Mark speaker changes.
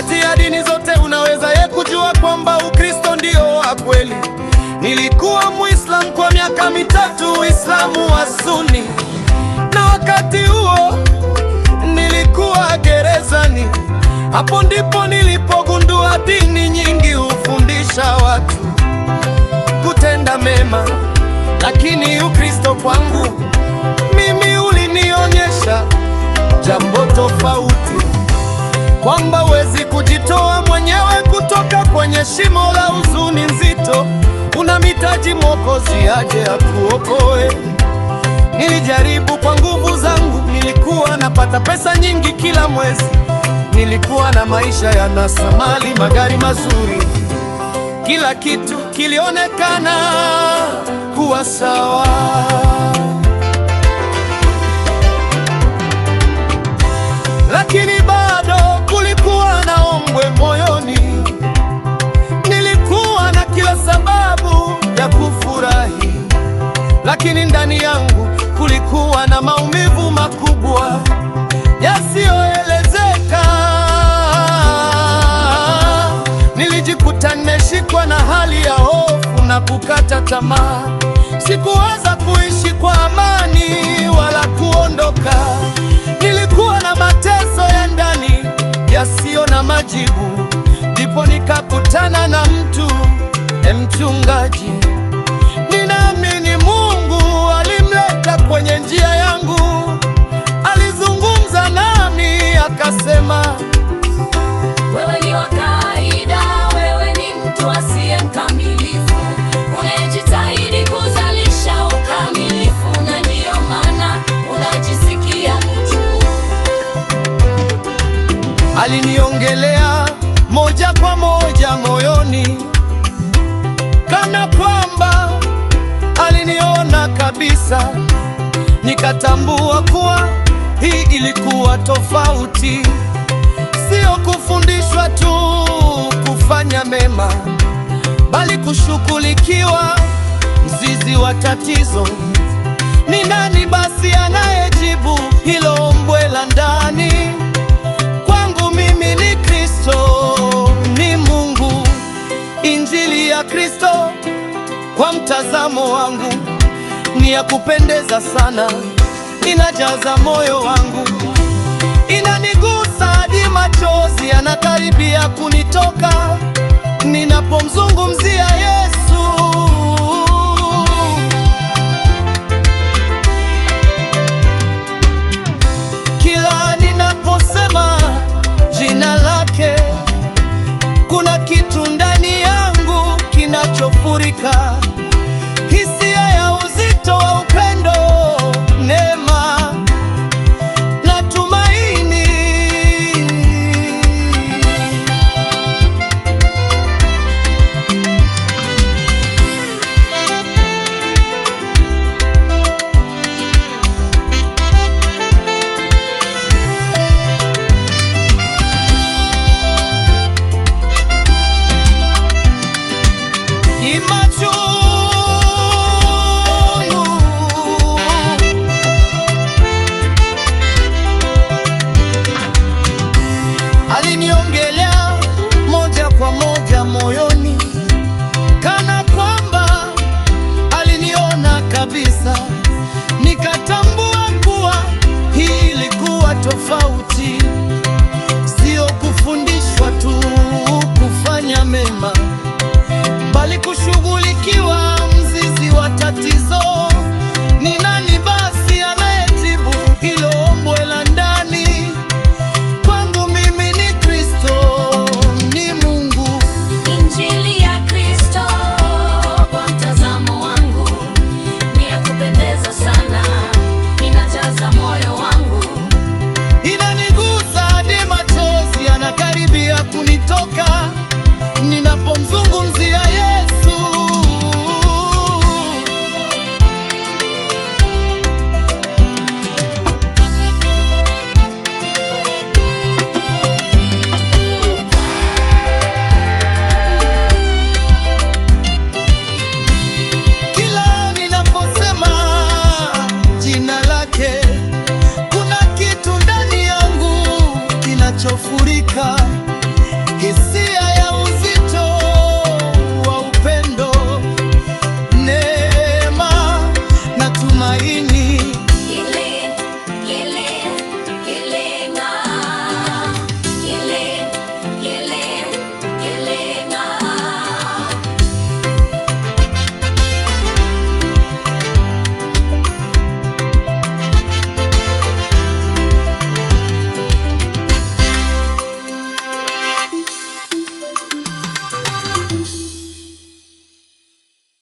Speaker 1: Kati ya dini zote unaweza kujua kwamba Ukristo ndio wa kweli. Nilikuwa Muislamu kwa miaka mitatu, Uislamu wa Sunni, na wakati huo nilikuwa gerezani. Hapo ndipo nilipogundua dini nyingi hufundisha watu kutenda mema, lakini Ukristo kwangu mimi ulinionyesha jambo tofauti, kwamba huwezi kujitoa mwenyewe kutoka kwenye shimo la huzuni nzito. Unamhitaji Mwokozi aje akuokoe. Nilijaribu kwa nguvu zangu, nilikuwa napata pesa nyingi kila mwezi, nilikuwa na maisha ya nasa, mali, magari mazuri, kila kitu kilionekana kuwa sawa. Lakini bado kulikuwa na ombwe moyoni. Nilikuwa na kila sababu ya kufurahi, lakini ndani yangu kulikuwa na maumivu makubwa yasiyoelezeka. Nilijikuta nimeshikwa na hali ya hofu na kukata tamaa. Sikuweza kuishi kwa amani wala kuondoka. Nilikuwa na mateso ya ndani yasiyo na majibu. Ndipo nikakutana na mchungaji. Ninaamini Mungu alimleta kwenye njia yangu. Alizungumza nami akasema,
Speaker 2: wewe ni wa kawaida, wewe ni mtu asiye mkamilifu, unajitahidi kuzalisha ukamilifu, na ndiyo maana unajisikia juu.
Speaker 1: Aliniongelea moja kwa moja moyoni, kana kwamba aliniona kabisa. Nikatambua kuwa hii ilikuwa tofauti, sio kufundishwa tu kufanya mema, bali kushughulikiwa mzizi wa tatizo. Ni nani basi anayejibu hilo ombwe la ndani? Kwangu mimi ni Kristo, ni Mungu. Injili ya Kristo kwa mtazamo wangu ni ya kupendeza sana, inajaza moyo wangu, inanigusa hadi machozi yanakaribia kunitoka ninapomzungumzia Yesu. Kila ninaposema jina lake, kuna kitu ndani yangu kinachofurika.